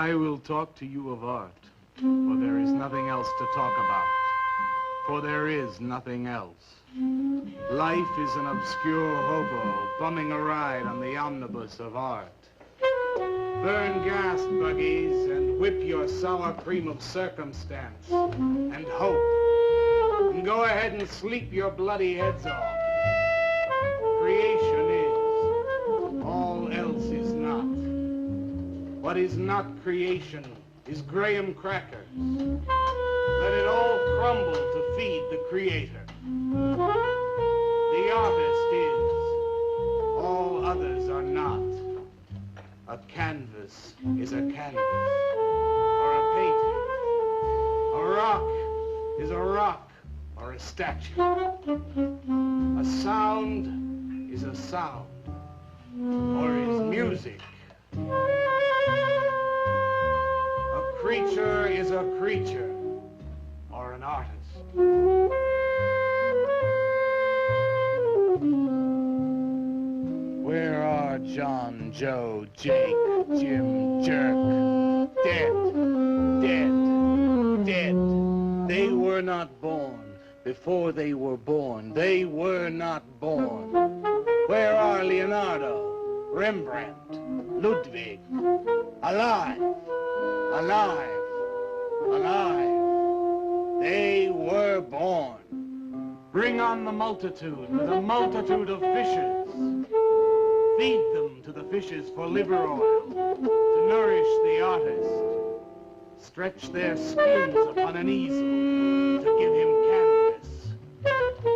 I will talk to you of art, for there is nothing else to talk about. For there is nothing else. Life is an obscure hobo bumming a ride on the omnibus of art. Burn gas buggies and whip your sour cream of circumstance and hope. And go ahead and sleep your bloody heads off. Creation is. All else is not. What is not creation is graham crackers. Let it all crumble to feed the creator. The artist is. All others are not. A canvas is a canvas, or a painting. A rock is a rock, or a statue. A sound is a sound, or is music. A creature is a creature, or an artist. Where are John, Joe, Jake, Jim, Jerk? Dead, dead, dead. They were not born. Before they were born, they were not born. Where are Leonardo, Rembrandt, Ludwig? Alive, alive, alive. They were born. Bring on the multitude with a multitude of fishes. Feed them to the fishes for liver oil, to nourish the artist. Stretch their skins upon an easel to give him canvas.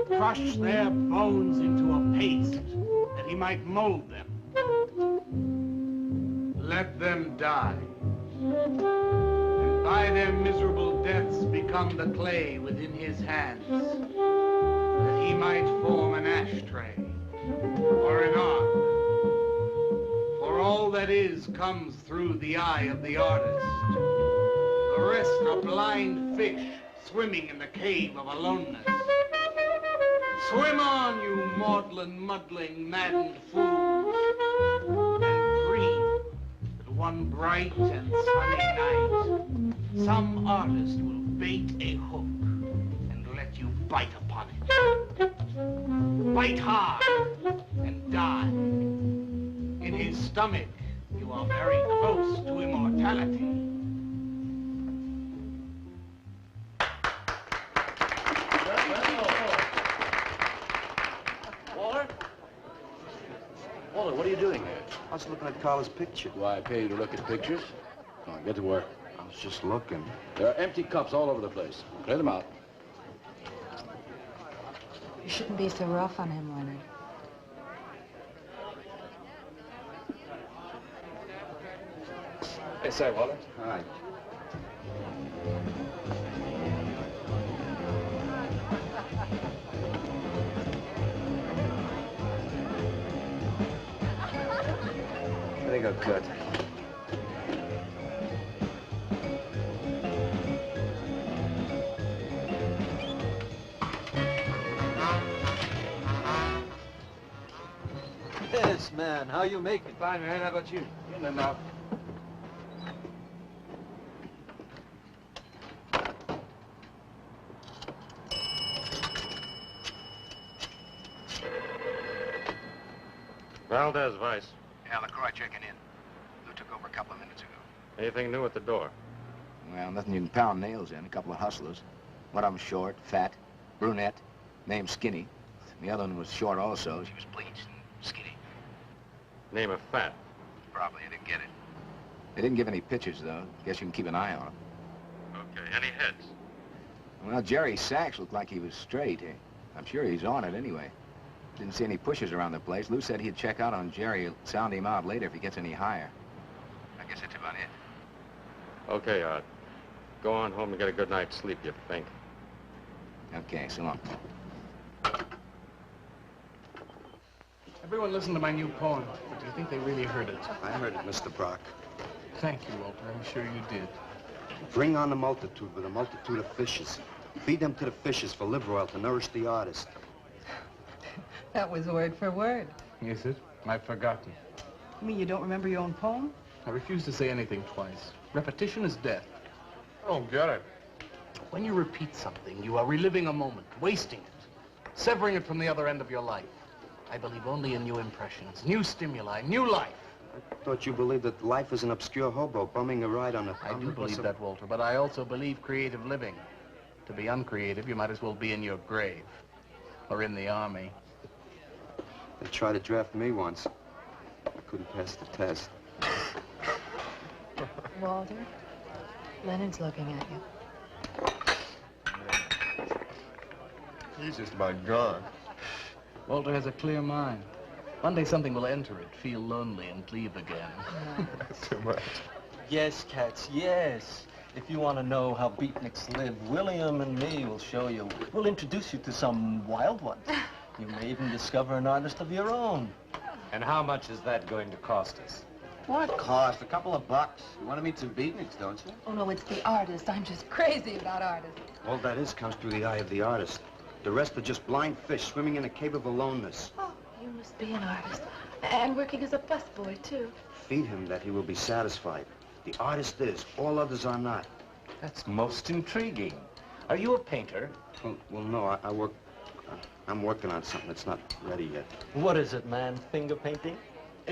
Crush their bones into a paste that he might mold them. Let them die. And by their miserable deaths become the clay within his hands, that he might form an ashtray or an ark. All that is comes through the eye of the artist. The rest are blind fish swimming in the cave of aloneness. Swim on, you maudlin, muddling, maddened fools, and dream that one bright and sunny night some artist will bait a hook and let you bite upon it. Bite hard and die. In his stomach, you are very close to immortality. Waller? Waller, what are you doing here? I was looking at Carla's picture. Do I pay you to look at pictures? Come on, get to work. I was just looking. There are empty cups all over the place. Clear them out. You shouldn't be so rough on him, Leonard. Hey, say, Waller. Hi. I think I'll cut. Yes, man. How you making? Fine, man. How about you? In and out. Valdez, Vice. Yeah, LaCroix checking in. Lou took over a couple of minutes ago. Anything new at the door? Well, nothing you can pound nails in. A couple of hustlers. One of them short, fat, brunette, named Skinny. The other one was short also. She was bleached and skinny. Name of Fat. Probably, I didn't get it. They didn't give any pictures, though. Guess you can keep an eye on them. Okay, any heads? Well, Jerry Sachs looked like he was straight. I'm sure he's on it anyway. Didn't see any pushers around the place. Lou said he'd check out on Jerry. He'll sound him out later if he gets any higher. I guess that's about it. Okay, Art. Go on home and get a good night's sleep, you think. Okay, so long. Everyone listen to my new poem. Do you think they really heard it? I heard it, Mr. Brock. Thank you, Walter. I'm sure you did. Bring on the multitude with a multitude of fishes. Feed them to the fishes for liver oil to nourish the artist. That was word for word. Is it? I've forgotten. You mean you don't remember your own poem? I refuse to say anything twice. Repetition is death. I don't get it. When you repeat something, you are reliving a moment, wasting it, severing it from the other end of your life. I believe only in new impressions, new stimuli, new life. I thought you believed that life is an obscure hobo bumming a ride on a... I do believe that, Walter, but I also believe creative living. To be uncreative, you might as well be in your grave or in the army. They tried to draft me once. I couldn't pass the test. Walter, Leonard's looking at you. He's just about gone. Walter has a clear mind. One day something will enter it, feel lonely, and leave again. Too much. Yes, cats, yes. If you want to know how beatniks live, William and me will show you. We'll introduce you to some wild ones. You may even discover an artist of your own. And how much is that going to cost us? What cost? A couple of bucks. You want to meet some beatniks, don't you? Oh, no, it's the artist. I'm just crazy about artists. All that is comes through the eye of the artist. The rest are just blind fish swimming in a cave of aloneness. Oh, you must be an artist. And working as a busboy, too. Feed him that he will be satisfied. The artist is. All others are not. That's most intriguing. Are you a painter? Well, no, I'm working on something that's not ready yet. What is it, man? Finger painting?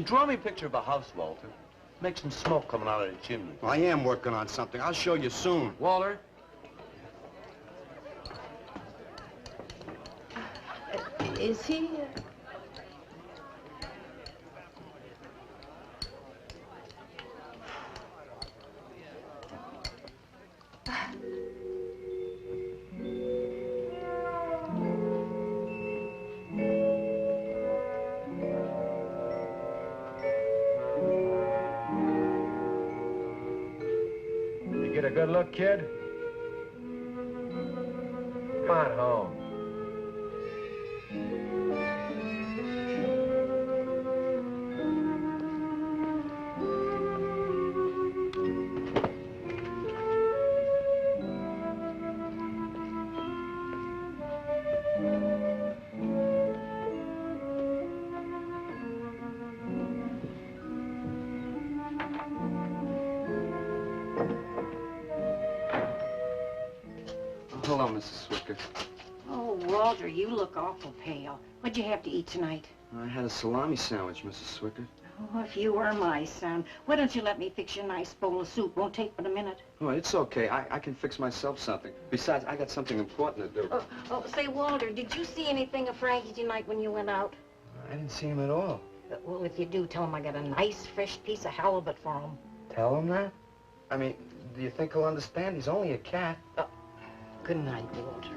Draw me a picture of a house, Walter. Make some smoke coming out of the chimney. I am working on something. I'll show you soon. Walter? Is he... You get a good look, kid? Come on home. Hello, Mrs. Swicker. Oh, Walter, you look awful pale. What'd you have to eat tonight? I had a salami sandwich, Mrs. Swicker. Oh, if you were my son, why don't you let me fix you a nice bowl of soup? Won't take but a minute. Oh, it's okay. I can fix myself something. Besides, I got something important to do. Say, Walter, did you see anything of Frankie tonight when you went out? I didn't see him at all. Well, if you do, tell him I got a nice, fresh piece of halibut for him. Tell him that? I mean, do you think he'll understand? He's only a cat. Good night, Walter.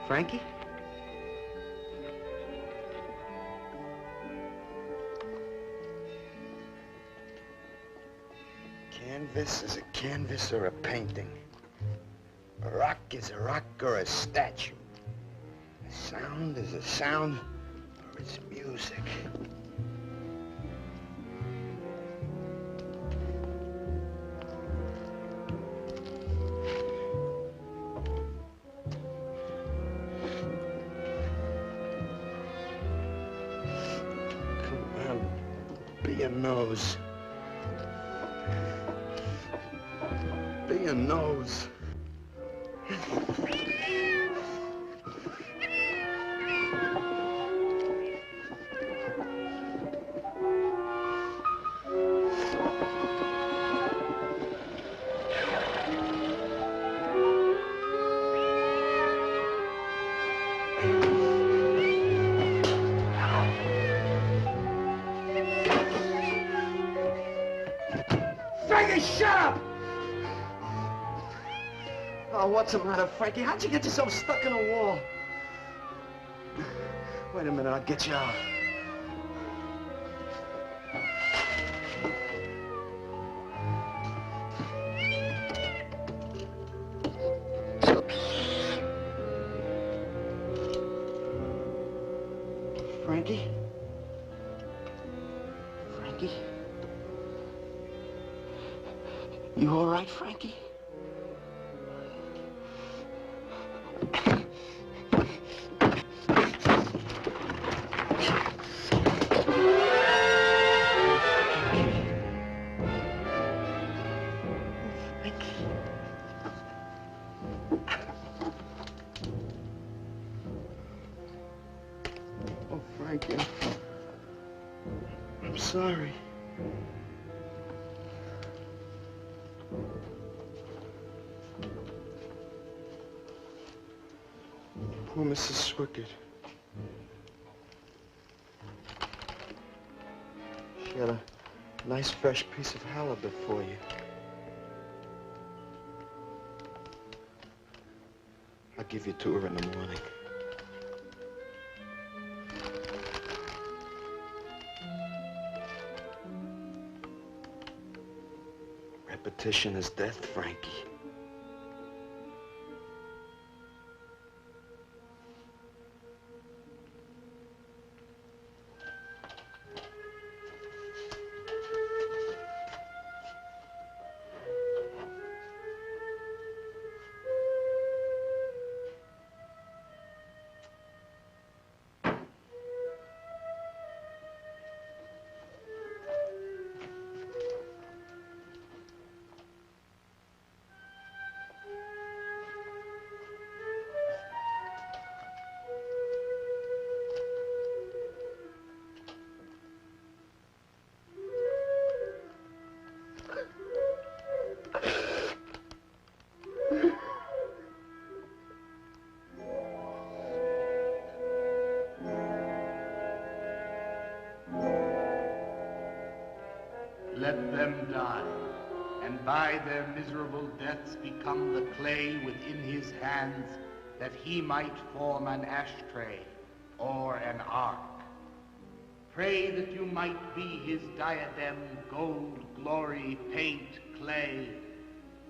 Frankie? canvas is a canvas or a painting. A rock is a rock or a statue. A sound is a sound or it's music. Come on, be a nose. Be a nose. Frankie, shut up! Oh, what's the matter, Frankie? How'd you get yourself stuck in a wall? Wait a minute, I'll get you out. Frankie? Frankie? You all right, Frankie? Oh, Frankie. I'm sorry. Poor Mrs. Swickett. She had a nice fresh piece of halibut for you. I'll give you to her in the morning. Repetition is death, Frankie. Let them die, and by their miserable deaths become the clay within his hands, that he might form an ashtray or an ark. Pray that you might be his diadem, gold, glory, paint, clay,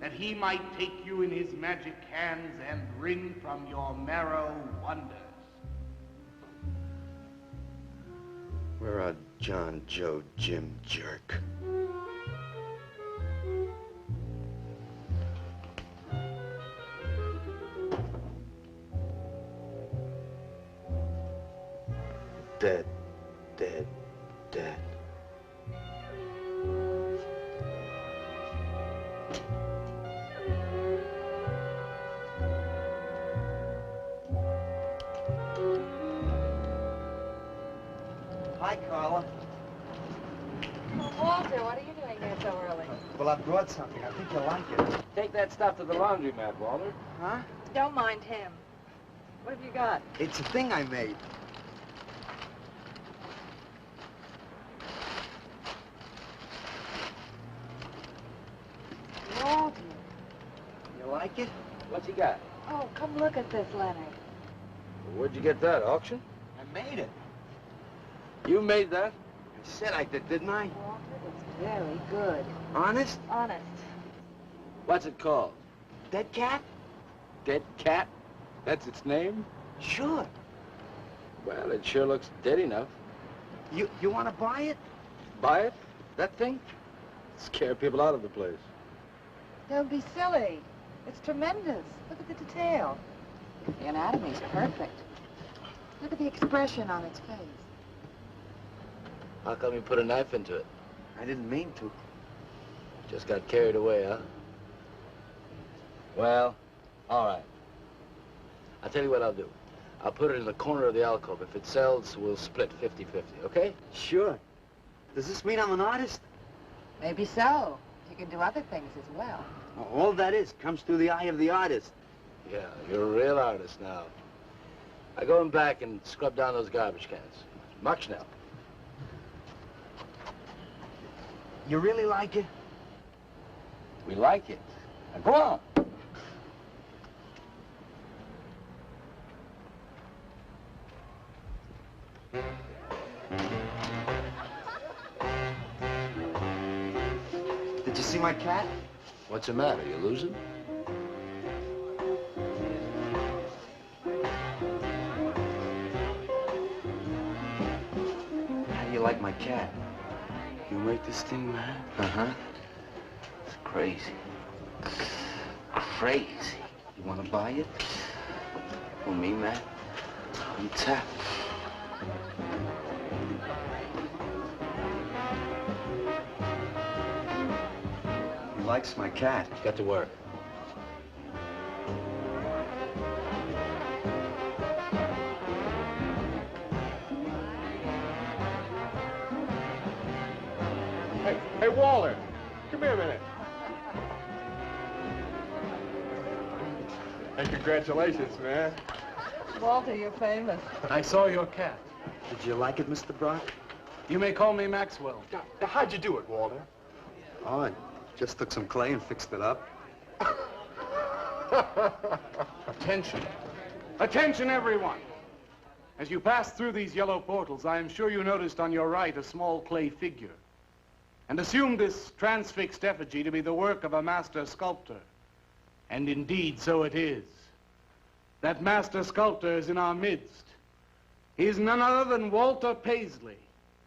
that he might take you in his magic hands and wring from your marrow wonders. Where are John, Joe, Jim, Jerk? Dead, dead, dead. Hi, Carla. Walter, what are you doing here so early? Well, I brought something. I think you'll like it. Take that stuff to the laundromat, Walter. Huh? Don't mind him. What have you got? It's a thing I made. Walter. You like it? What's he got? Oh, come look at this, Leonard. Where'd you get that, auction? I made it. You made that? I said I did, didn't I? Walter, it's very good. Honest? Honest. What's it called? Dead cat? Dead cat? That's its name? Sure. Well, it sure looks dead enough. You want to buy it? Buy it? That thing? Scare people out of the place. Don't be silly. It's tremendous. Look at the detail. The anatomy's perfect. Look at the expression on its face. How come you put a knife into it? I didn't mean to. Just got carried away, huh? Well, all right. I'll tell you what I'll do. I'll put it in the corner of the alcove. If it sells, we'll split 50-50, okay? Sure. Does this mean I'm an artist? Maybe so. You can do other things as well. All that is comes through the eye of the artist. Yeah, you're a real artist now. I go in back and scrub down those garbage cans. March now. You really like it? We like it. Now go on. Did you see my cat? What's the matter? You losing? How do you like my cat? You make this thing, man? Uh-huh. It's crazy. Crazy. You want to buy it? Well, me, man? I'm tapped. He likes my cat. Get to work. Hey, Walter, come here a minute. Hey, congratulations, man. Walter, you're famous. I saw your cat. Did you like it, Mr. Brock? You may call me Maxwell. Now, how'd you do it, Walter? Oh, I just took some clay and fixed it up. Attention. Attention, everyone. As you pass through these yellow portals, I am sure you noticed on your right a small clay figure, and assumed this transfixed effigy to be the work of a master sculptor. And indeed, so it is. That master sculptor is in our midst. He is none other than Walter Paisley,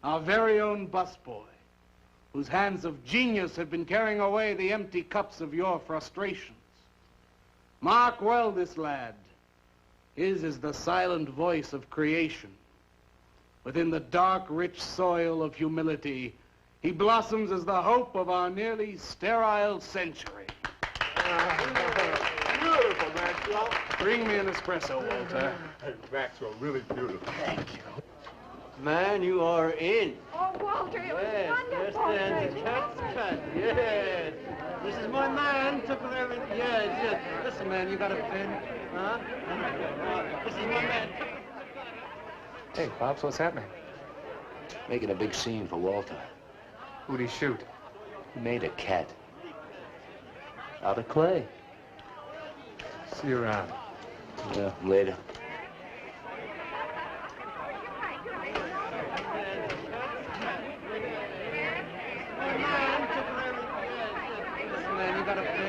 our very own busboy, whose hands of genius have been carrying away the empty cups of your frustrations. Mark well this lad. His is the silent voice of creation. Within the dark, rich soil of humility, he blossoms as the hope of our nearly sterile century. Beautiful, Maxwell. Bring me an espresso, Walter. Hey, Maxwell, really beautiful. Thank you. Man, you are in. Oh, Walter, it was wonderful. Yes, the cat's cut. Yes. This is my man. Took with everything. Yes. Listen, man, you got a pen? Huh? This is my man. Hey, Pops, what's happening? Making a big scene for Walter. Who'd he shoot? He made a cat. Out of clay. See you around. Yeah, later.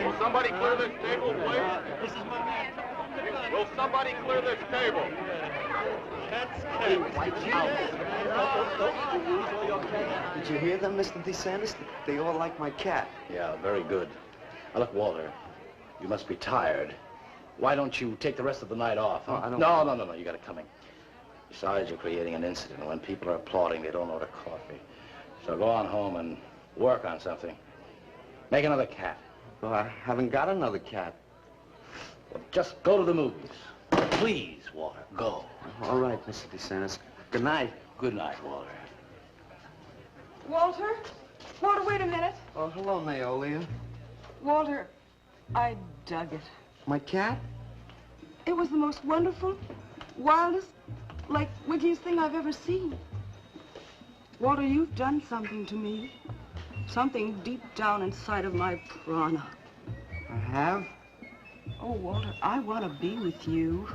Will somebody clear this table, please? This is my man. Will somebody clear this table? Did you hear them, Mr. DeSantis? They all like my cat. Yeah, very good. Now, look, Walter, you must be tired. Why don't you take the rest of the night off, huh? Oh, I don't... No, you got it coming. Besides, you're creating an incident, and when people are applauding, they don't order coffee. So go on home and work on something. Make another cat. Well, I haven't got another cat. Well, just go to the movies. Please, Walter, go. All right, Mr. DeSantis. Good night. Good night, Walter. Walter? Walter, wait a minute. Oh, hello, Naolia. Walter, I dug it. My cat? It was the most wonderful, wildest, like, wickiest thing I've ever seen. Walter, you've done something to me. Something deep down inside of my prana. I have? Oh, Walter, I want to be with you.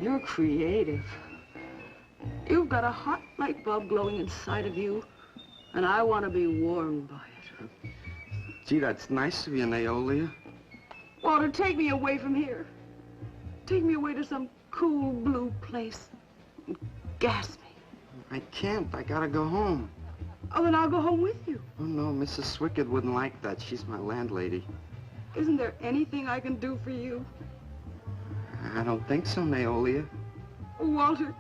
You're creative. You've got a hot light bulb glowing inside of you, and I want to be warmed by it. Gee, that's nice of you, Naolia. Walter, take me away from here. Take me away to some cool blue place. And gas me. I can't. I gotta go home. Oh, then I'll go home with you. Oh, no, Mrs. Swickett wouldn't like that. She's my landlady. Isn't there anything I can do for you? I don't think so, Naolia. Oh, Walter,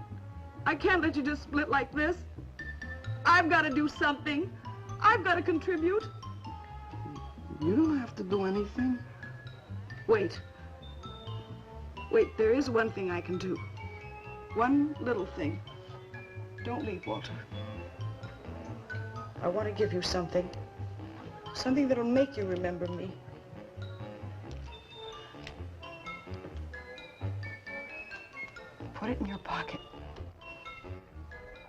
I can't let you just split like this. I've got to do something. I've got to contribute. You don't have to do anything. Wait. Wait, there is one thing I can do. One little thing. Don't leave, Walter. I want to give you something. Something that'll make you remember me. Put it in your pocket.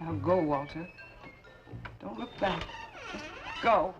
Now go, Walter. Don't look back. Just go.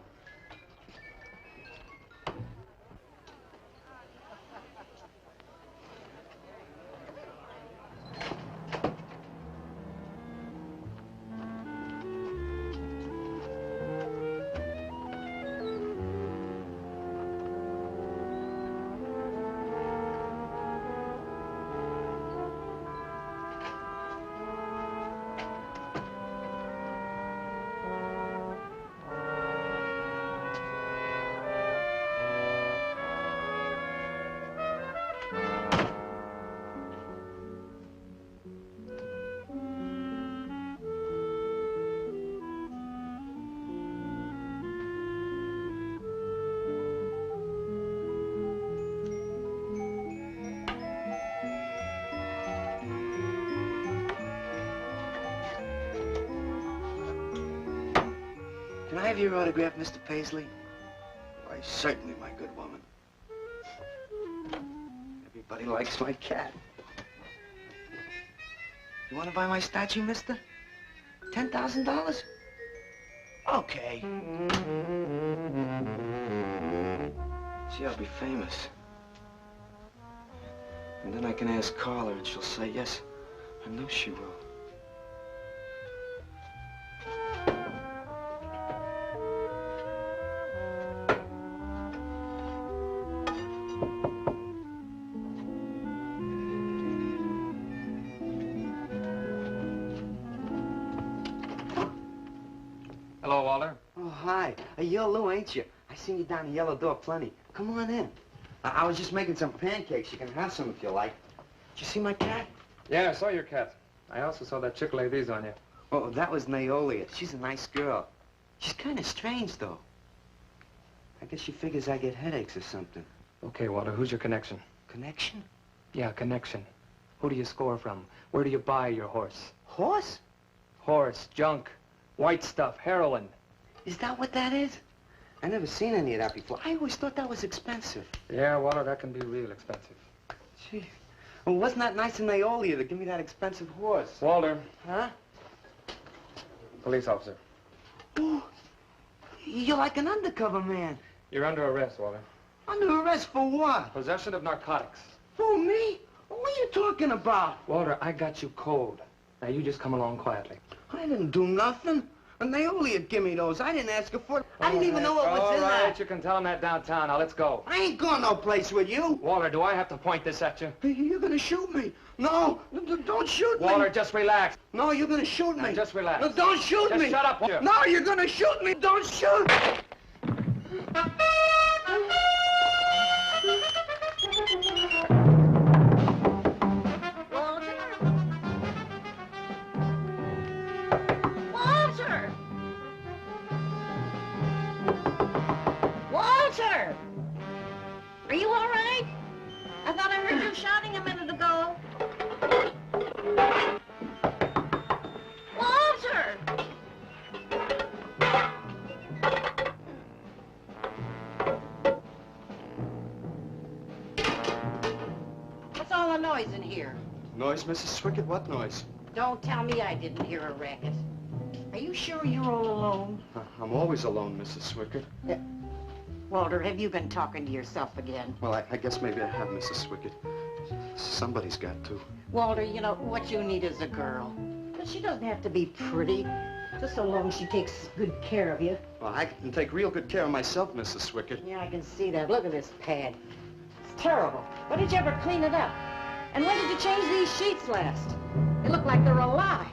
Can I have your autograph, Mr. Paisley? Why, certainly, my good woman. Everybody likes my cat. You want to buy my statue, mister? $10,000? Okay. See, I'll be famous. And then I can ask Carla, and she'll say yes. I know she will. Hello, Walter. Oh, hi. You're Lou, ain't you? I seen you down the yellow door plenty. Come on in. I was just making some pancakes. You can have some if you like. Did you see my cat? Yeah, I saw your cat. I also saw that chick lay these on you. Oh, that was Naolia. She's a nice girl. She's kind of strange, though. I guess she figures I get headaches or something. Okay, Walter, who's your connection? Connection? Yeah, connection. Who do you score from? Where do you buy your horse? Horse? Horse, junk, white stuff, heroin. Is that what that is? I never seen any of that before. I always thought that was expensive. Yeah, Walter, that can be real expensive. Gee. Well, wasn't that nice of Naolia to give me that expensive horse? Walter. Huh? Police officer. Oh, you're like an undercover man. You're under arrest, Walter. Under arrest for what? Possession of narcotics. For me? What are you talking about? Walter, I got you cold. Now you just come along quietly. I didn't do nothing. And Naolia give me those. I didn't ask her for it. I didn't even know what was in All right, that. you can tell him that downtown. Now let's go. I ain't going no place with you. Walter, do I have to point this at you? You're gonna shoot me. No, don't shoot me. Walter, just relax. No, you're gonna shoot me. Now, just relax. No, don't shoot Just me. shut up, Walter. No, you're gonna shoot me. Don't shoot. Walter! Walter! Are you all right? I thought I heard you shouting a minute ago. Walter! What's all the noise in here? Noise, Mrs. Swickett? What noise? Don't tell me I didn't hear a racket. Are you sure you're all alone? I'm always alone, Mrs. Swickett. Walter, have you been talking to yourself again? Well, I guess maybe I have, Mrs. Swickett. Somebody's got to. Walter, you know, what you need is a girl. But she doesn't have to be pretty, just so long as she takes good care of you. Well, I can take real good care of myself, Mrs. Swickett. Yeah, I can see that. Look at this pad. It's terrible. When did you ever clean it up? And when did you change these sheets last? They look like they're alive.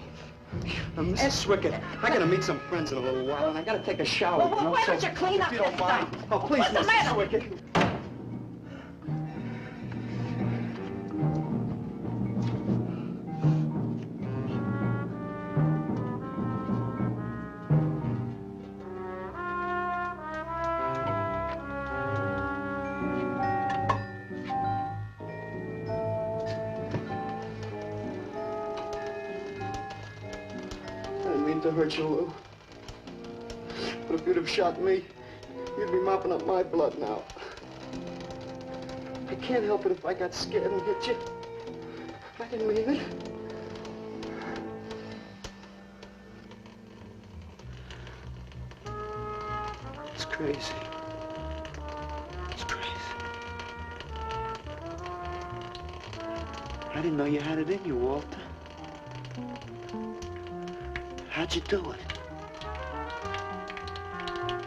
Mrs. Swickett, I gotta meet some friends in a little while, and I gotta take a shower. Well, why don't you clean up if you don't this mind. stuff? Oh, please, What's the Mrs. matter? Swickett. To hurt you, Lou. But if you'd have shot me, you'd be mopping up my blood now. I can't help it if I got scared and hit you. I didn't mean it. It's crazy. It's crazy. I didn't know you had it in you, Walter. How'd you do it?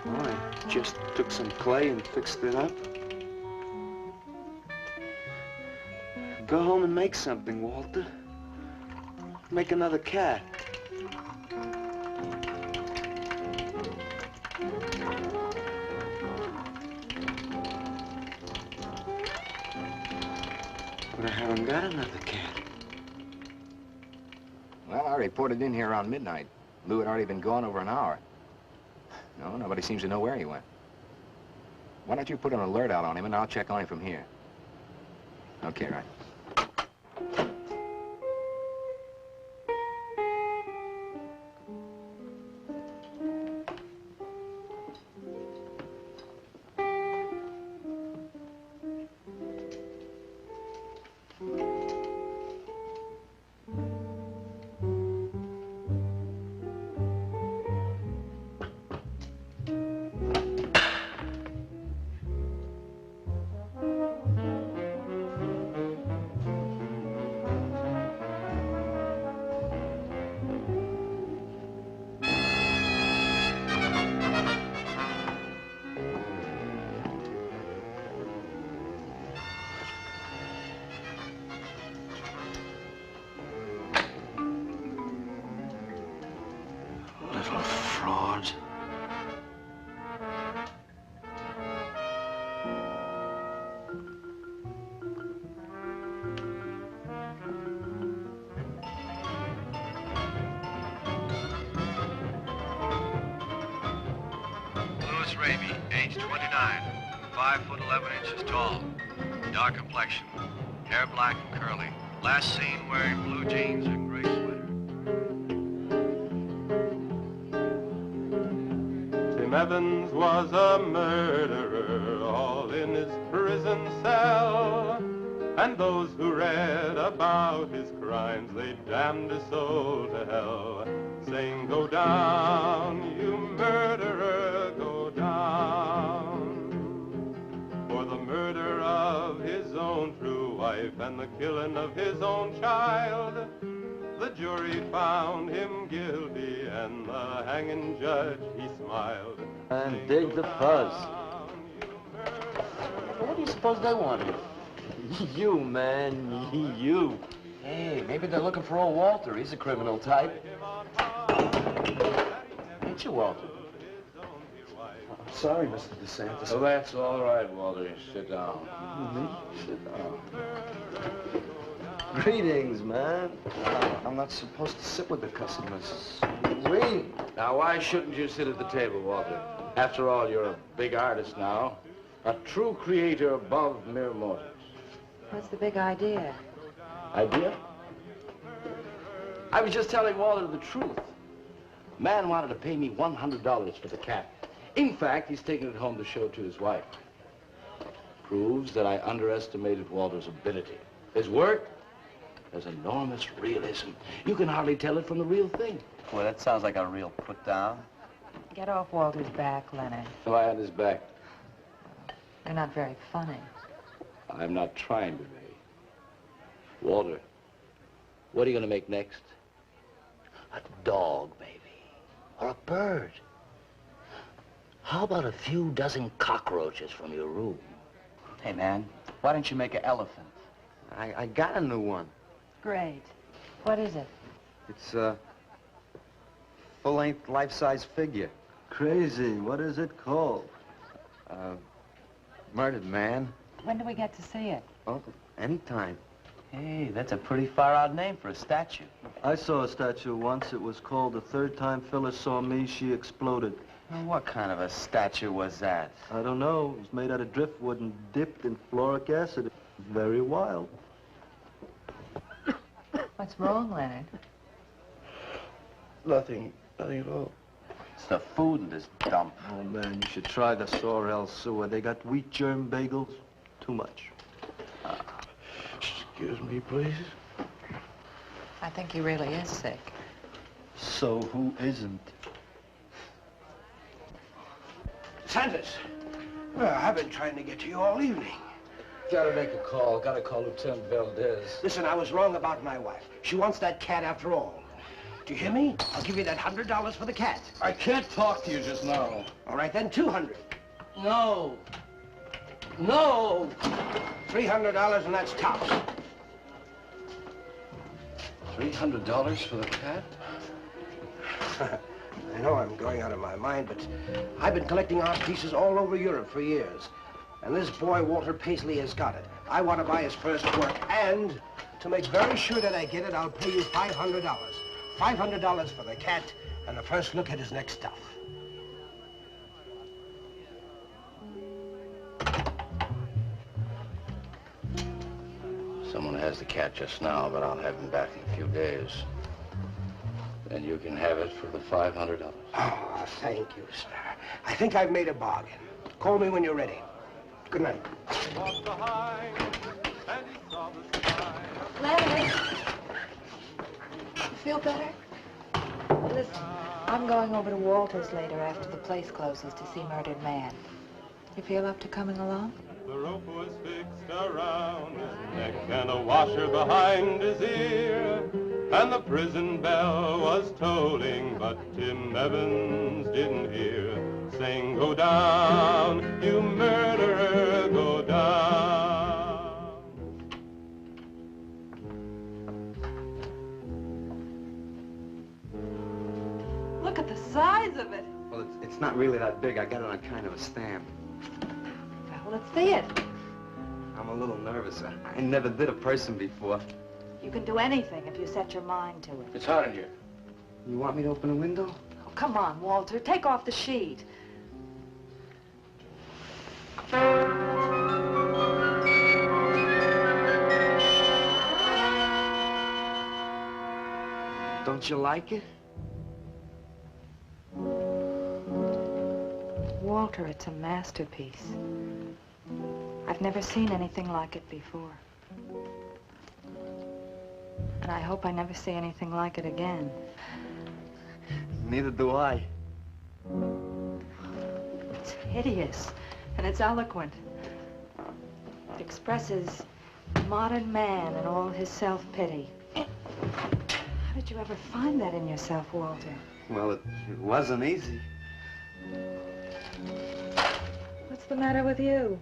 Oh, I just took some clay and fixed it up. Go home and make something, Walter. Make another cat. But I haven't got another cat. Well, I reported in here around midnight. Lou had already been gone over an hour. No, nobody seems to know where he went. Why don't you put an alert out on him, and I'll check on him from here. Okay, right. Age 29, 5 foot 11 inches tall, dark complexion, hair black and curly. Last seen wearing blue jeans and gray sweater. Tim Evans was a murderer, all in his prison cell. And those who read about his crimes, they damned his soul to hell, saying, "Go down, you murderer, go down." For the murder of his own true wife and the killing of his own child, the jury found him guilty, and the hanging judge, he smiled. And dig the fuzz. What do you suppose they wanted? You, man, you. Hey, maybe they're looking for old Walter. He's a criminal type. Ain't you, Walter? I'm sorry, Mr. DeSantis. Oh, that's all right, Walter. Sit down. Sit down. Greetings, man. I'm not supposed to sit with the customers. Wait. Now, why shouldn't you sit at the table, Walter? After all, you're a big artist now. A true creator above mere mortals. What's the big idea? Idea? I was just telling Walter the truth. Man wanted to pay me $100 for the cat. In fact, he's taking it home to show to his wife. Proves that I underestimated Walter's ability. His work has enormous realism. You can hardly tell it from the real thing. Well, that sounds like a real put-down. Get off Walter's back, Leonard. So I had his back. You're not very funny. I'm not trying to be. Walter, what are you going to make next? A dog, maybe. Or a bird. How about a few dozen cockroaches from your room? Hey, man, Why don't you make an elephant? I got a new one. Great. What is it? It's a full-length, life-size figure. Crazy. What is it called? Murdered man. When do we get to see it? Oh, anytime. Hey, that's a pretty far-out name for a statue. I saw a statue once. It was called The Third Time Phyllis Saw Me, She Exploded. Well, what kind of a statue was that? I don't know. It was made out of driftwood and dipped in fluoric acid. Very wild. What's wrong, Leonard? Nothing at all. It's the food in this dump. Oh, man, you should try the Sorrel sewer. They got wheat germ bagels. Too much. Excuse me, please. I think he really is sick. So who isn't? Sanders, I've been trying to get to you all evening. Gotta make a call. Gotta call Lieutenant Valdez. Listen, I was wrong about my wife. She wants that cat after all. Do you hear me? I'll give you that $100 for the cat. I can't talk to you just now. All right, then, $200. No. No. $300, and that's tops. $300 for the cat? I know I'm going out of my mind, but I've been collecting art pieces all over Europe for years. And this boy, Walter Paisley, has got it. I want to buy his first work, and to make very sure that I get it, I'll pay you $500. $500 for the cat and the first look at his next stuff. Someone has the cat just now, but I'll have him back in a few days. Then you can have it for the $500. Oh, thank you, sir. I think I've made a bargain. Call me when you're ready. Good night. Leonard! You feel better? Listen, I'm going over to Walter's later after the place closes to see Murdered Man. You feel up to coming along? The rope was fixed around his neck and a washer behind his ear, and the prison bell was tolling, but Tim Evans didn't hear. Saying, go down, you murderer, go down. Look at the size of it. Well, it's not really that big. I got it on kind of a stand. Well, let's see it. I'm a little nervous. I never did a person before. You can do anything if you set your mind to it. It's hot in here. You want me to open a window? Oh, come on, Walter. Take off the sheet. Don't you like it? Walter, it's a masterpiece. I've never seen anything like it before. And I hope I never see anything like it again. Neither do I. It's hideous, and it's eloquent. It expresses modern man and all his self-pity. How did you ever find that in yourself, Walter? Well, it wasn't easy. What's the matter with you?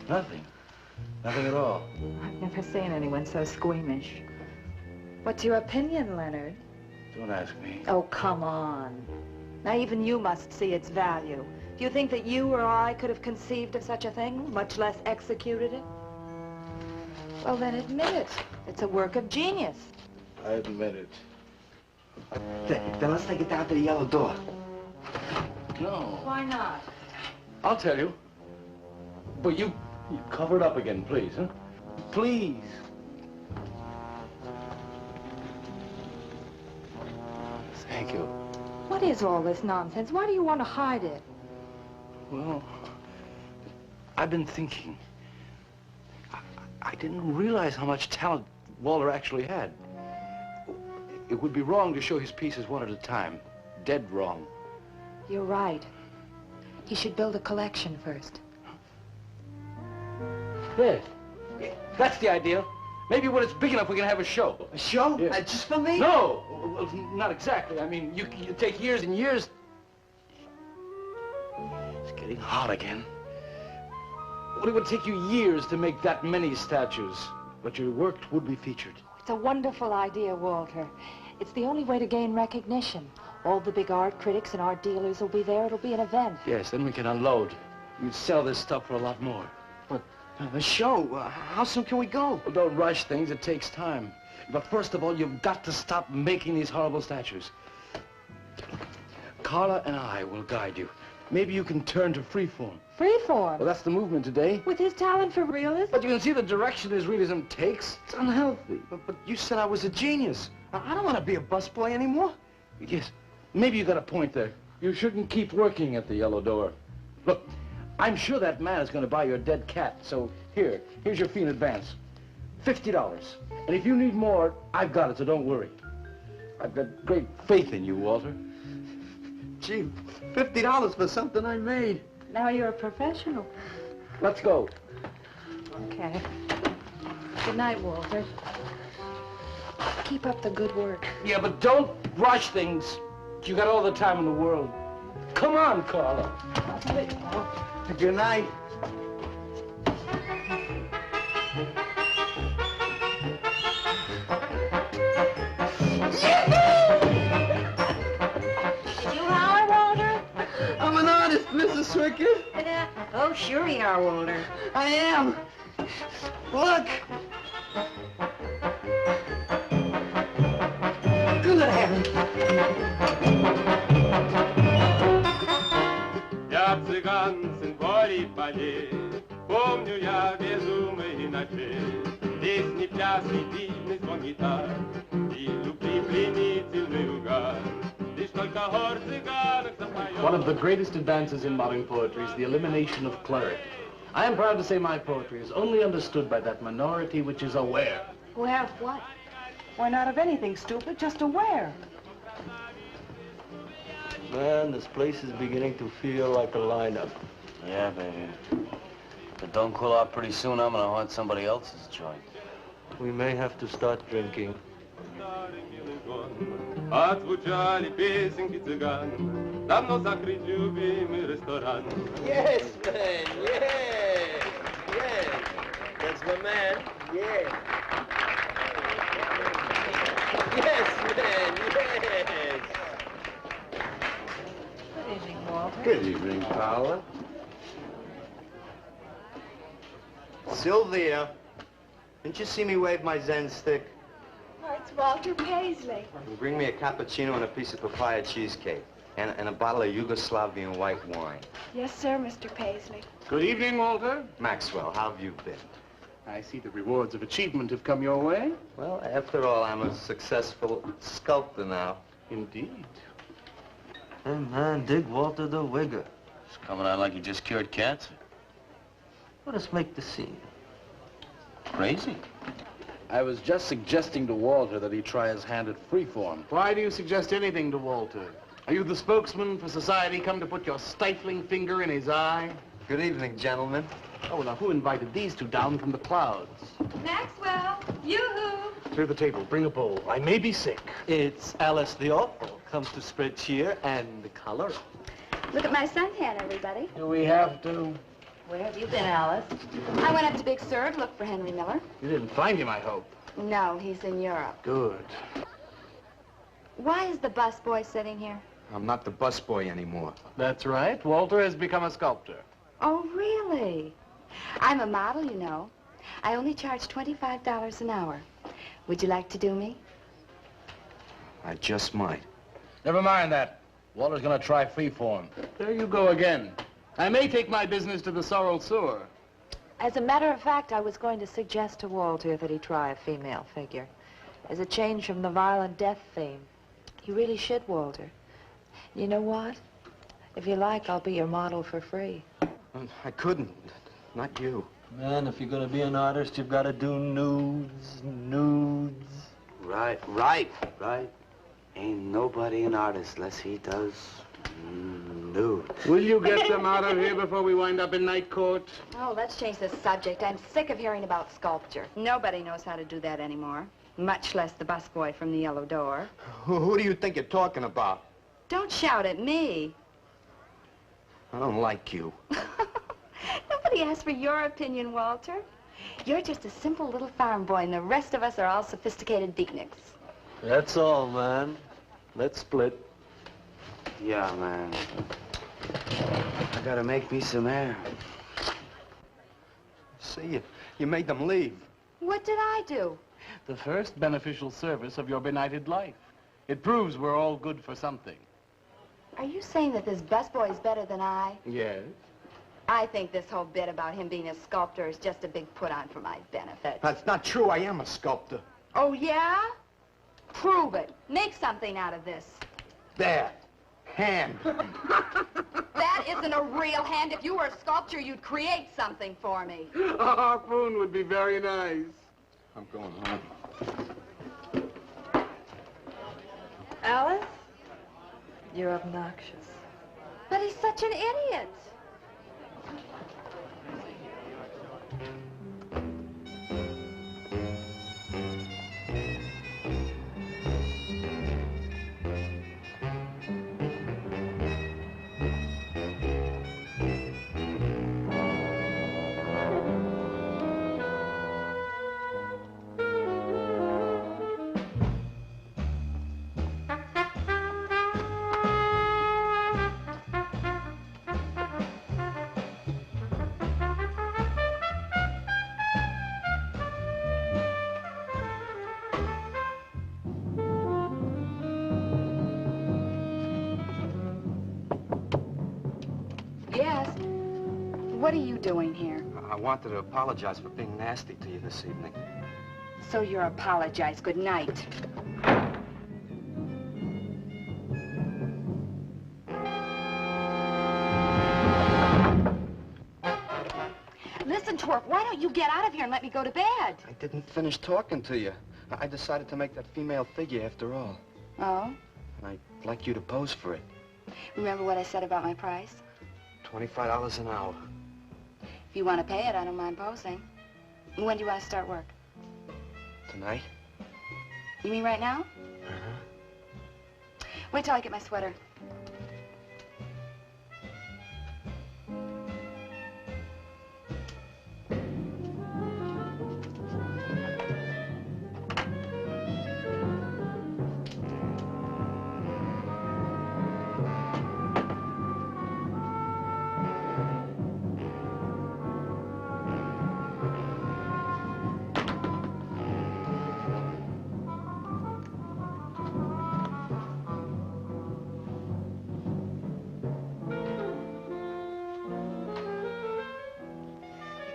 Nothing. Nothing at all. I've never seen anyone so squeamish. What's your opinion, Leonard? Don't ask me. Oh, come on. Now, even you must see its value. Do you think that you or I could have conceived of such a thing, much less executed it? Well, then admit it. It's a work of genius. I admit it. Then let's take it down to the yellow door. No. Why not? I'll tell you. But you cover it up again, please, huh? Please. Thank you. What is all this nonsense? Why do you want to hide it? Well, I've been thinking. I didn't realize how much talent Walter actually had. It would be wrong to show his pieces one at a time. Dead wrong. You're right. He should build a collection first. Yes. That's the idea. Maybe when it's big enough, we can have a show. A show? Yeah. Just for me? No, well, not exactly. I mean, you take years and years. It's getting hot again. Well, it would take you years to make that many statues, but your work would be featured. It's a wonderful idea, Walter. It's the only way to gain recognition. All the big art critics and art dealers will be there. It'll be an event. Yes, then we can unload. You'd sell this stuff for a lot more. But the show, how soon can we go? Well, don't rush things. It takes time. But first of all, you've got to stop making these horrible statues. Carla and I will guide you. Maybe you can turn to freeform. Freeform? Well, that's the movement today. With his talent for realism? But you can see the direction his realism takes. It's unhealthy. But you said I was a genius. I don't want to be a busboy anymore. Yes, maybe you got a point there. You shouldn't keep working at the Yellow Door. Look, I'm sure that man is going to buy your dead cat, so here's your fee in advance. $50. And if you need more, I've got it, so don't worry. I've got great faith in you, Walter. Gee, $50 for something I made. Now you're a professional. Let's go. Okay. Good night, Walter. Keep up the good work. Yeah, but don't rush things. You got all the time in the world. Come on, Carla. Good night. Did you holler, Walter? I'm an artist, Mrs. Swickett. Oh, sure you are, Walter. I am. Look. Good heavens. Я цыган, сын полей полей, помню я безумные ночи, песни, пляски, дивный звон гитар и любви пленительный угар. Лишь только хор цыганок запоет. One of the greatest advances in modern poetry is the elimination of clarity. I am proud to say my poetry is only understood by that minority which is aware. Aware of what? Why, not of anything, stupid, just aware. Man, this place is beginning to feel like a lineup. Yeah, baby. If it don't cool off pretty soon, I'm gonna haunt somebody else's joint. We may have to start drinking. Отзвучали песенки цыган, давно закрыт любимый ресторан. Yes, man, yeah. Yeah. That's my man, yeah. Yes, man, yes. Good evening, Walter. Good evening, Paula. Sylvia, didn't you see me wave my Zen stick? Oh, it's Walter Paisley. Bring me a cappuccino and a piece of papaya cheesecake. And a bottle of Yugoslavian white wine. Yes, sir, Mr. Paisley. Good evening, Walter. Maxwell, how have you been? I see the rewards of achievement have come your way. Well, after all, I'm a successful sculptor now. Indeed. Hey, man, dig Walter the Wigger. It's coming out like you just cured cancer. Let us make the scene. Crazy. I was just suggesting to Walter that he try his hand at freeform. Why do you suggest anything to Walter? Are you the spokesman for society come to put your stifling finger in his eye? Good evening, gentlemen. Oh, now who invited these two down from the clouds? Maxwell, yoo-hoo. Clear the table, bring a bowl. I may be sick. It's Alice the Awful. Comes to spread cheer and color. Look at my suntan, everybody. Do we have to? Where have you been, Alice? I went up to Big Sur to look for Henry Miller. You didn't find him, I hope. No, he's in Europe. Good. Why is the busboy sitting here? I'm not the busboy anymore. That's right. Walter has become a sculptor. Oh, really? I'm a model, you know. I only charge $25 an hour. Would you like to do me? I just might. Never mind that. Walter's gonna try freeform. There you go again. I may take my business to the Sorrel Sewer. As a matter of fact, I was going to suggest to Walter that he try a female figure. As a change from the violent death theme. You really should, Walter. You know what? If you like, I'll be your model for free. I couldn't. Not you. Man, if you're gonna be an artist, you've got to do nudes. Right. Ain't nobody an artist unless he does nude. Will you get them out of here before we wind up in night court? Oh, let's change the subject. I'm sick of hearing about sculpture. Nobody knows how to do that anymore. Much less the busboy from the Yellow Door. Who do you think you're talking about? Don't shout at me. I don't like you. Nobody Nobody asked for your opinion, Walter. You're just a simple little farm boy, and the rest of us are all sophisticated beatniks. That's all, man. Let's split. Yeah, man. I gotta make me some air. See, you made them leave. What did I do? The first beneficial service of your benighted life. It proves we're all good for something. Are you saying that this busboy's better than I? Yes. I think this whole bit about him being a sculptor is just a big put-on for my benefit. That's not true. I am a sculptor. Oh, yeah? Prove it. Make something out of this. There. Hand. That isn't a real hand. If you were a sculptor, you'd create something for me. A harpoon would be very nice. I'm going home. Alice? You're obnoxious. But he's such an idiot. Yes. What are you doing here? I wanted to apologize for being nasty to you this evening. So you're apologize. Good night. Listen, Twerp, why don't you get out of here and let me go to bed? I didn't finish talking to you. I decided to make that female figure after all. Oh? And I'd like you to pose for it. Remember what I said about my price? $25 an hour. If you want to pay it, I don't mind posing. When do you want to start work? Tonight? You mean right now? Uh-huh. Wait till I get my sweater.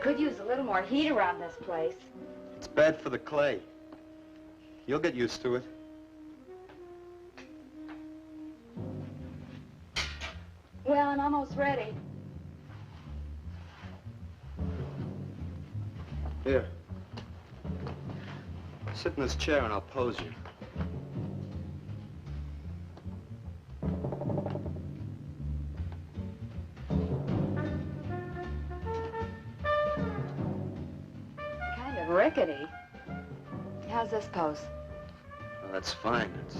Could use a little more heat around this place. It's bad for the clay. You'll get used to it. Well, I'm almost ready. Here. Sit in this chair and I'll pose you. Kind of rickety. How's this pose? Oh, that's fine. It's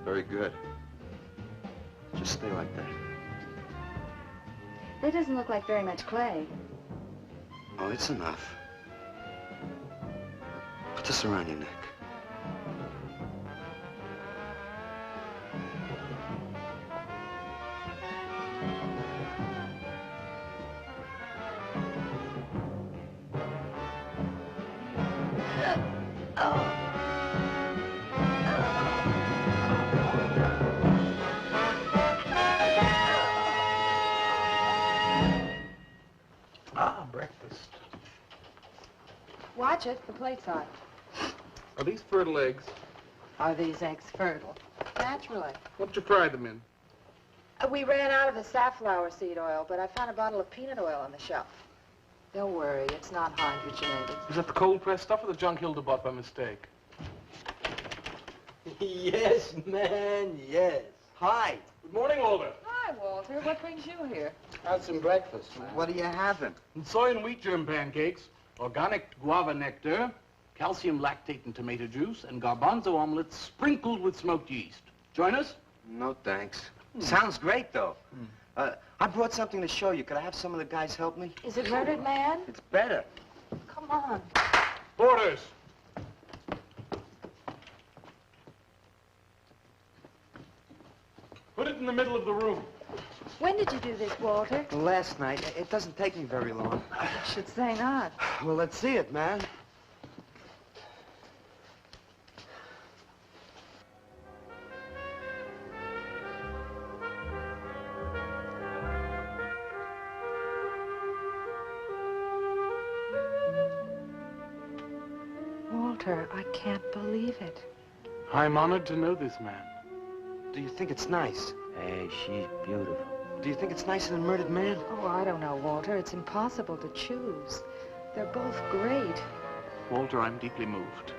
very good. Just stay like that. That doesn't look like very much clay. Oh, it's enough. Put this around your neck. Breakfast. Watch it, the plate's hot. Are these fertile eggs? Are these eggs fertile? Naturally. What'd you fry them in? We ran out of the safflower seed oil, but I found a bottle of peanut oil on the shelf. Don't worry, it's not hydrogenated. Is that the cold-pressed stuff or the junk Hilda bought by mistake? Yes, man, yes. Hi. Good morning, Walter. Hi, Walter. What brings you here? Had some breakfast, man. What are you having? And soy and wheat germ pancakes, organic guava nectar, calcium lactate and tomato juice, and garbanzo omelets sprinkled with smoked yeast. Join us? No, thanks. Sounds great, though. I brought something to show you. Could I have some of the guys help me? Is it Murdered Man? It's better. Come on. Boarders! Put it in the middle of the room. When did you do this, Walter? Last night. It doesn't take me very long. I should say not. Well, let's see it, man. Walter, I can't believe it. I'm honored to know this man. Do you think it's nice? Hey, she's beautiful. Do you think it's nicer than Murdered Man? Oh, I don't know, Walter. It's impossible to choose. They're both great. Walter, I'm deeply moved. To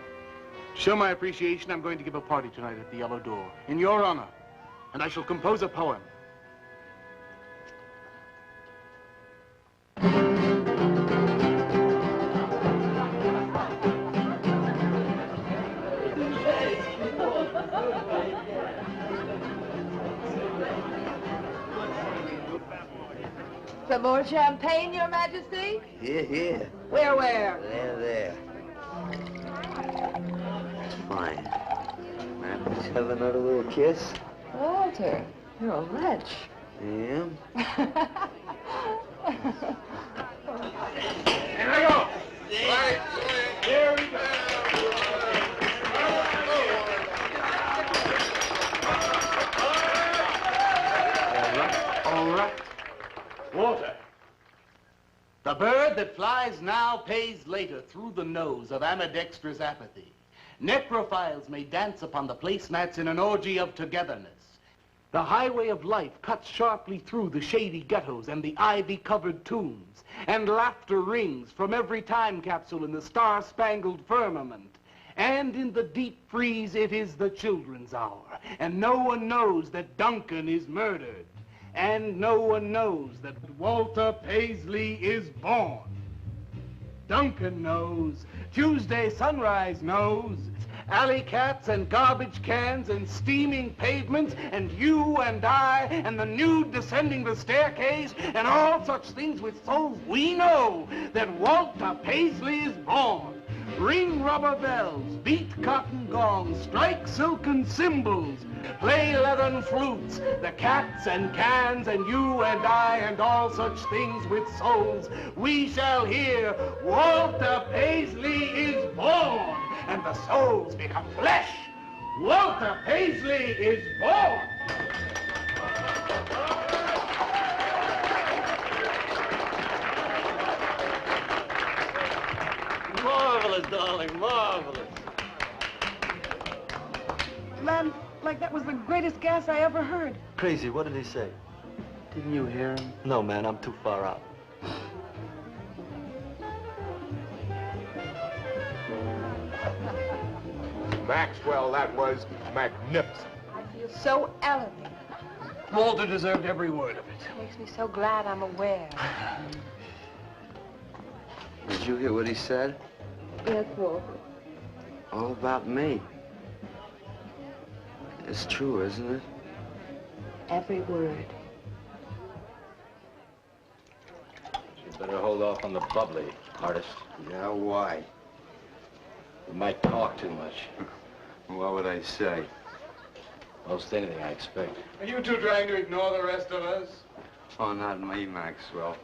show my appreciation, I'm going to give a party tonight at the Yellow Door, in your honor. And I shall compose a poem. Some more champagne, Your Majesty? Here, here. Where? There. Fine. Man, let's have another little kiss. Walter, you're a wretch. I am? Here I go! Right. Here we go! All right. Walter. The bird that flies now pays later through the nose of ambidextrous apathy. Necrophiles may dance upon the placemats in an orgy of togetherness. The highway of life cuts sharply through the shady ghettos and the ivy-covered tombs, and laughter rings from every time capsule in the star-spangled firmament. And in the deep freeze, it is the children's hour, and no one knows that Duncan is murdered. And no one knows that Walter Paisley is born. Duncan knows. Tuesday sunrise knows. Alley cats and garbage cans and steaming pavements and you and I and the nude descending the staircase and all such things with souls, we know that Walter Paisley is born. Ring rubber bells, beat cotton gongs, strike silken cymbals, play leathern flutes, the cats and cans and you and I and all such things with souls. We shall hear Walter Paisley is born, and the souls become flesh. Walter Paisley is born. Marvelous, darling, marvelous. Man, like that was the greatest gas I ever heard. Crazy, what did he say? Didn't you hear him? No, man, I'm too far out. Maxwell, that was magnificent. I feel so elevated. Walter deserved every word of it. It makes me so glad I'm aware. Did you hear what he said? Yes, Walter. All about me. It's true, isn't it? Every word. You better hold off on the bubbly, artist. Yeah, why? You might talk too much. What would I say? Most anything, I expect. Are you two trying to ignore the rest of us? Oh, not me, Maxwell.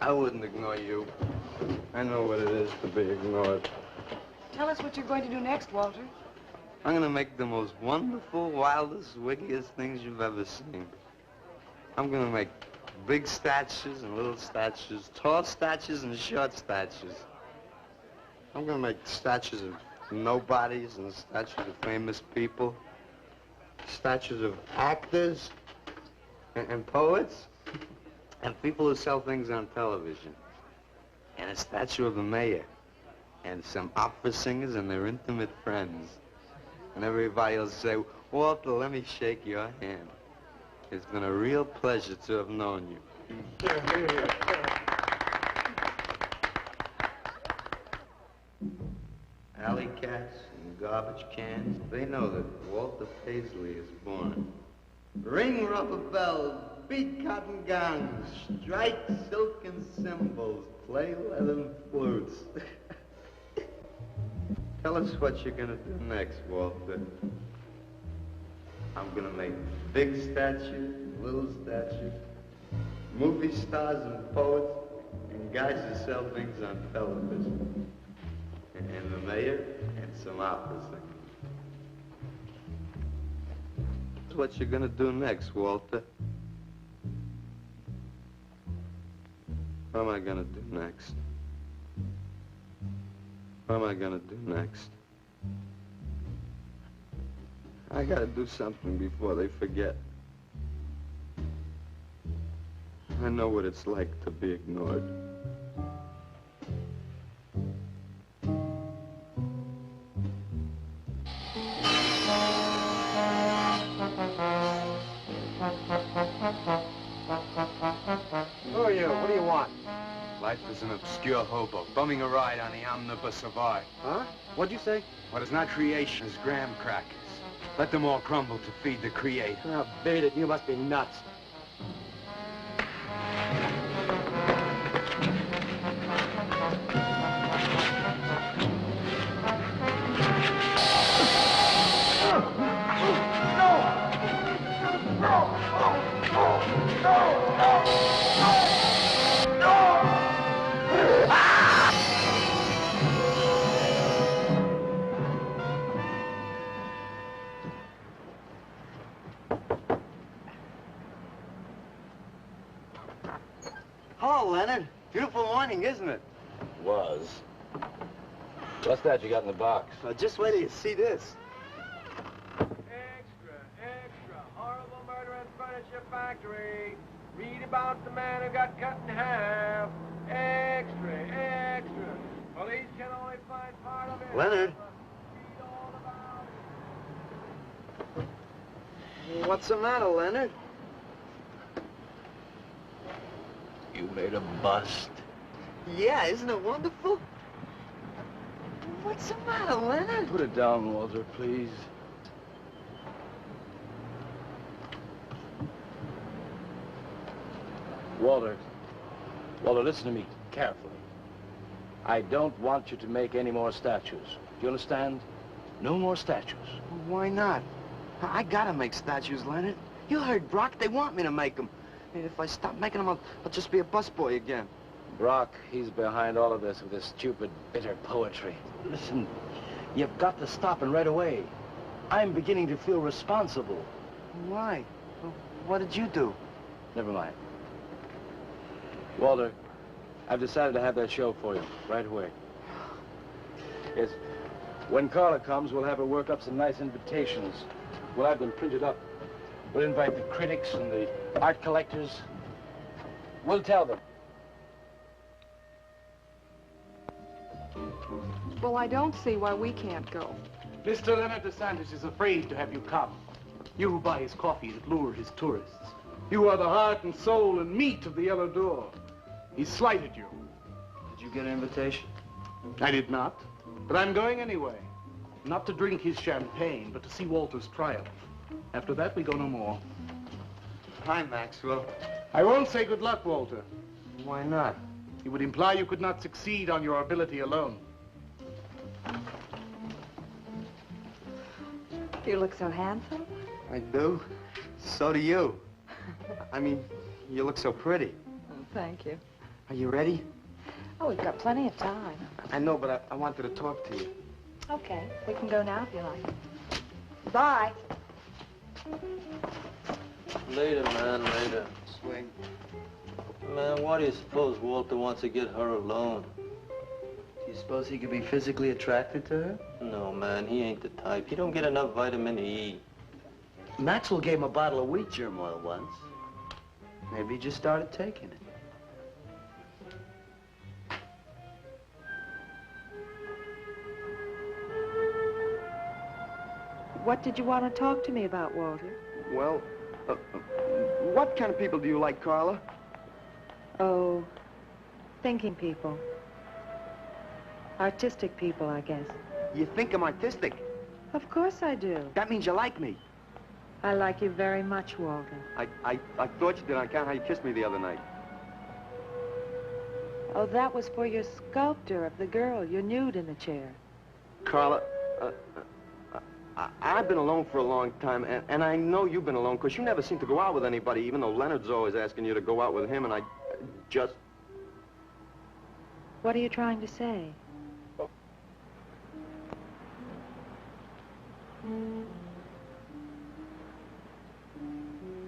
I wouldn't ignore you. I know what it is to be ignored. Tell us what you're going to do next, Walter. I'm gonna make the most wonderful, wildest, wickedest things you've ever seen. I'm gonna make big statues and little statues, tall statues and short statues. I'm gonna make statues of nobodies and statues of famous people, statues of actors and poets and people who sell things on television, and a statue of the mayor and some opera singers and their intimate friends. And everybody will say, Walter, let me shake your hand. It's been a real pleasure to have known you. Alley cats and garbage cans, they know that Walter Paisley is born. Ring rubber bells, beat cotton gongs, strike silken cymbals, play leathern flutes. Tell us what you're gonna do next, Walter. I'm gonna make big statues, little statues, movie stars and poets, and guys who sell things on television. And the mayor and some opera singers. That's what you're gonna do next, Walter. What am I gonna do next? What am I gonna do next? I gotta do something before they forget. I know what it's like to be ignored. Who are you? What do you want? Life is an obscure hobo, bumming a ride on the omnibus of art. Huh? What'd you say? What is not creation is graham crackers. Let them all crumble to feed the creator. Oh, beat it. You must be nuts. Hello, Leonard. Beautiful morning, isn't it? Was. What's that you got in the box? Just wait till you see this. Extra, horrible murder in furniture factory. Read about the man who got cut in half. Extra. Police can only find part of it. Leonard. What's the matter, Leonard? You made a bust. Yeah, isn't it wonderful? What's the matter, Leonard? Put it down, Walter, please. Walter, listen to me carefully. I don't want you to make any more statues. Do you understand? No more statues. Why not? I gotta make statues, Leonard. You heard Brock. They want me to make them. And if I stop making them, I'll just be a busboy again. Brock, he's behind all of this with his stupid, bitter poetry. Listen, you've got to stop and right away. I'm beginning to feel responsible. Why? What did you do? Never mind. Walter, I've decided to have that show for you right away. Yes, when Carla comes, we'll have her work up some nice invitations. We'll have them printed up. We'll invite the critics and the art collectors. We'll tell them. Well, I don't see why we can't go. Mr. Leonard DeSantis is afraid to have you come. You who buy his coffee that lure his tourists. You are the heart and soul and meat of the Yellow Door. He slighted you. Did you get an invitation? I did not, but I'm going anyway. Not to drink his champagne, but to see Walter's triumph. After that, we go no more. Hi, Maxwell. I won't say good luck, Walter. Why not? It would imply you could not succeed on your ability alone. You look so handsome. I do. So do you. I mean, you look so pretty. Oh, thank you. Are you ready? Oh, we've got plenty of time. I know, but I wanted to talk to you. Okay, we can go now if you like. Bye. Later, man, later. Swing. Man, why do you suppose Walter wants to get her alone? Do you suppose he could be physically attracted to her? No, man, he ain't the type. He don't get enough vitamin E. Maxwell gave him a bottle of wheat germ oil once. Maybe he just started taking it. What did you want to talk to me about, Walter? Well, what kind of people do you like, Carla? Oh, thinking people. Artistic people, I guess. You think I'm artistic? Of course I do. That means you like me. I like you very much, Walter. I thought you did on account how you kissed me the other night. Oh, that was for your sculptor of the girl you nude in the chair. Carla, I've been alone for a long time, and I know you've been alone, because you never seem to go out with anybody, even though Leonard's always asking you to go out with him, and I just... What are you trying to say?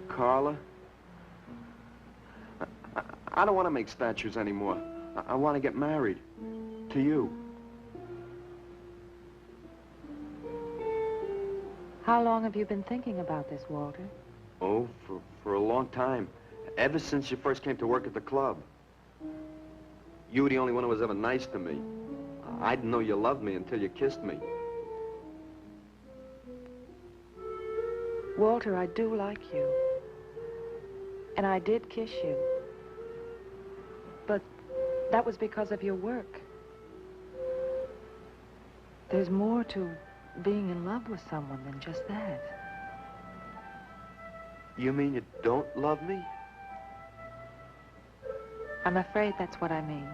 Carla, I don't want to make statues anymore. I want to get married. To you. How long have you been thinking about this, Walter? Oh, for a long time. Ever since you first came to work at the club. You were the only one who was ever nice to me. I didn't know you loved me until you kissed me. Walter, I do like you. And I did kiss you. But that was because of your work. There's more to being in love with someone than just that. You mean you don't love me? I'm afraid that's what I mean.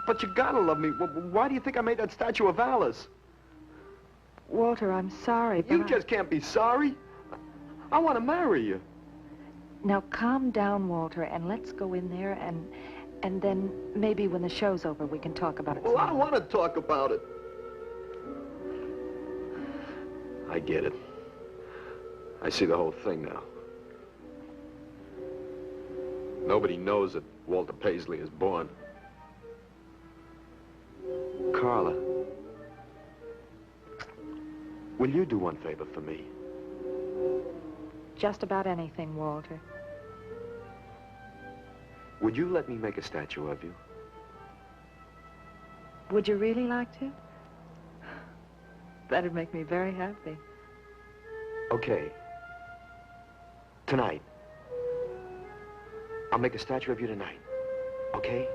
But you gotta love me. Why do you think I made that statue of Alice? Walter, I'm sorry, but You just can't be sorry. I want to marry you. Now, calm down, Walter, and let's go in there and then maybe when the show's over we can talk about it. Well, I don't want to talk about it. I get it. I see the whole thing now. Nobody knows that Walter Paisley is born. Carla, will you do one favor for me? Just about anything, Walter. Would you let me make a statue of you? Would you really like to? That'd make me very happy. Okay. Tonight. I'll make a statue of you tonight. Okay?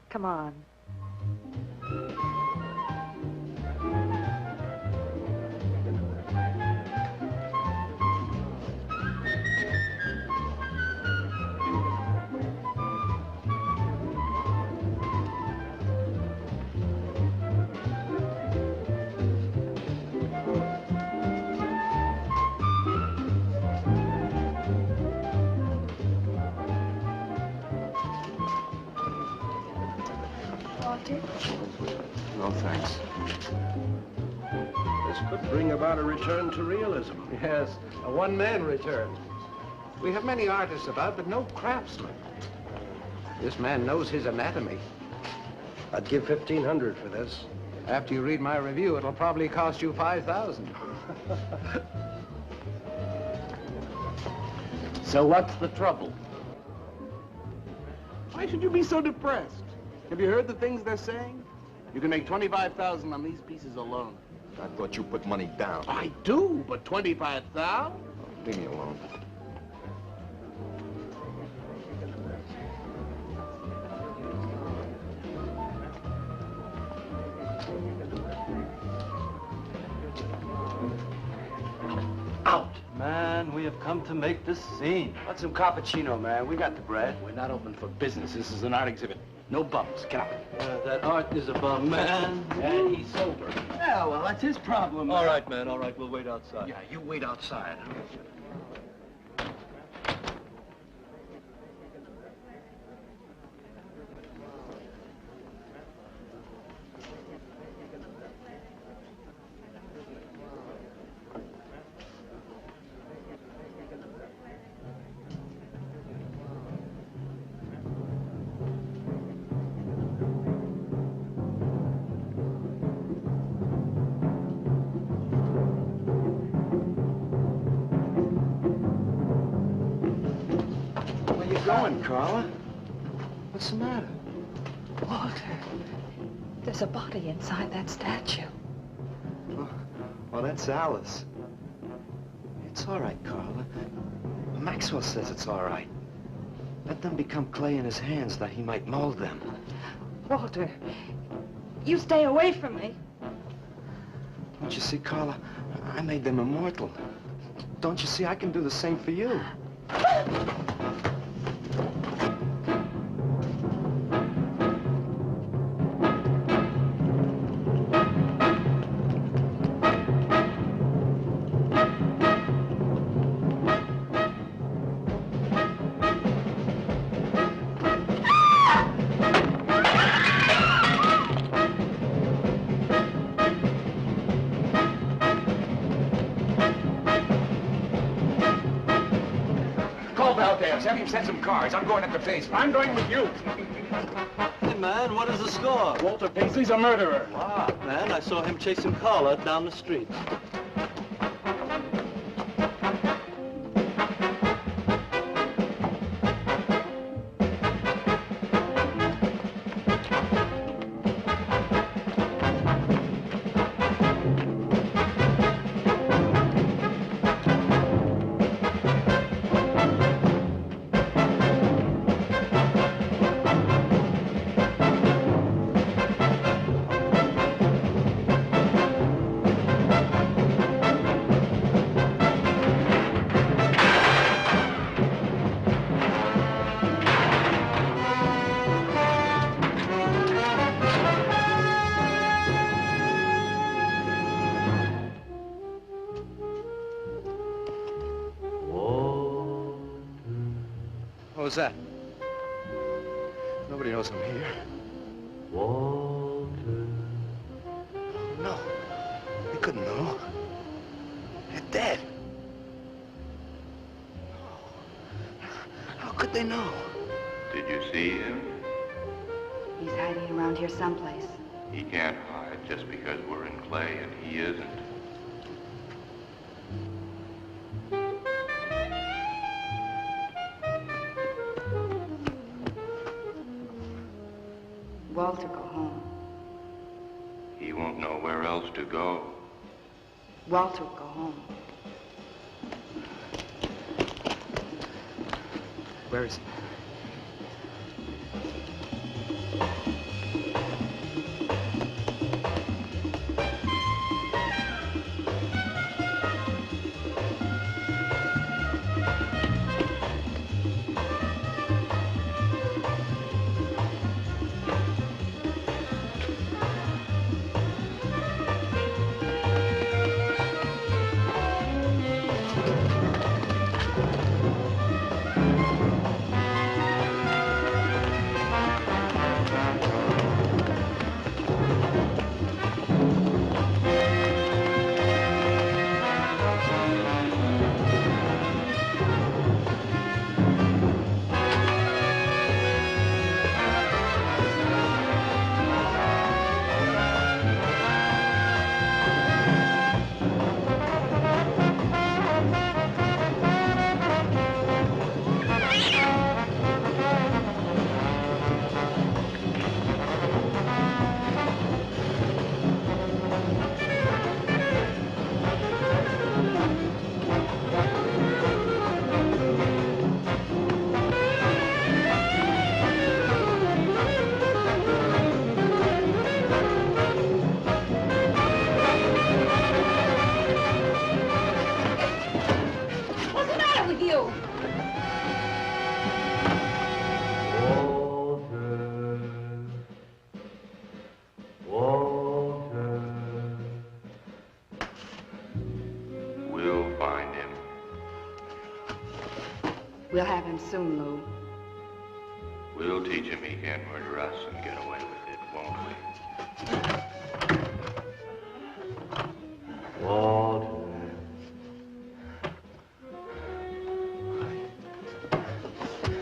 Come on. No, thanks. This could bring about a return to realism. Yes, a one-man return. We have many artists about, but no craftsmen. This man knows his anatomy. I'd give $1,500 for this. After you read my review, it'll probably cost you $5,000. So what's the trouble? Why should you be so depressed? Have you heard the things they're saying? You can make $25,000 on these pieces alone. I thought you put money down. I do, but $25,000? Leave me alone. Out! Man, we have come to make this scene. Want some cappuccino, man? We got the bread. We're not open for business. This is an art exhibit. No bums. Get out. That art is a bum, man. And he's sober. Yeah, well, that's his problem. All right, man, all right. We'll wait outside. Yeah, you wait outside. Carla? What's the matter? Walter, there's a body inside that statue. Well, that's Alice. It's all right, Carla. Maxwell says it's all right. Let them become clay in his hands that he might mold them. Walter, you stay away from me. Don't you see, Carla? I made them immortal. Don't you see, I can do the same for you. Have him send some cars. I'm going up the basement. I'm going with you. Hey, man, what is the score? Walter Paisley's a murderer. Wow, man, I saw him chasing Carla down the street. What was that? Nobody knows I'm here. Walter. No. They couldn't know. They're dead. How could they know? Did you see him? He's hiding around here someplace. He can't hide just because we're in clay and he isn't. Walter, go home. He won't know where else to go. Walter, go home. Where is he? We'll have him soon, Lou. We'll teach him he can't murder us and get away with it, won't we? Walter.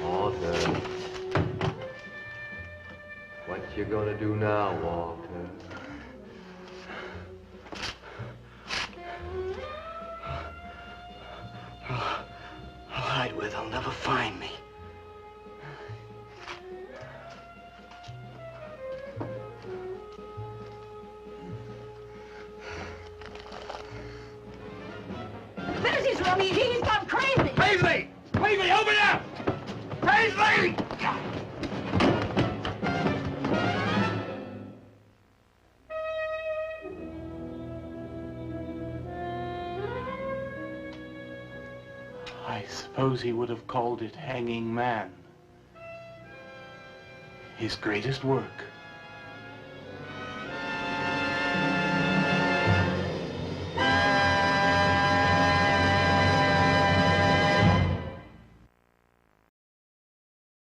Walter. What you gonna do now, Walter? I'll hide where they'll never find me. There's his rummy. He's gone crazy. Paisley! Paisley, open up! Paisley! I suppose he would have called it Hanging Man. His greatest work.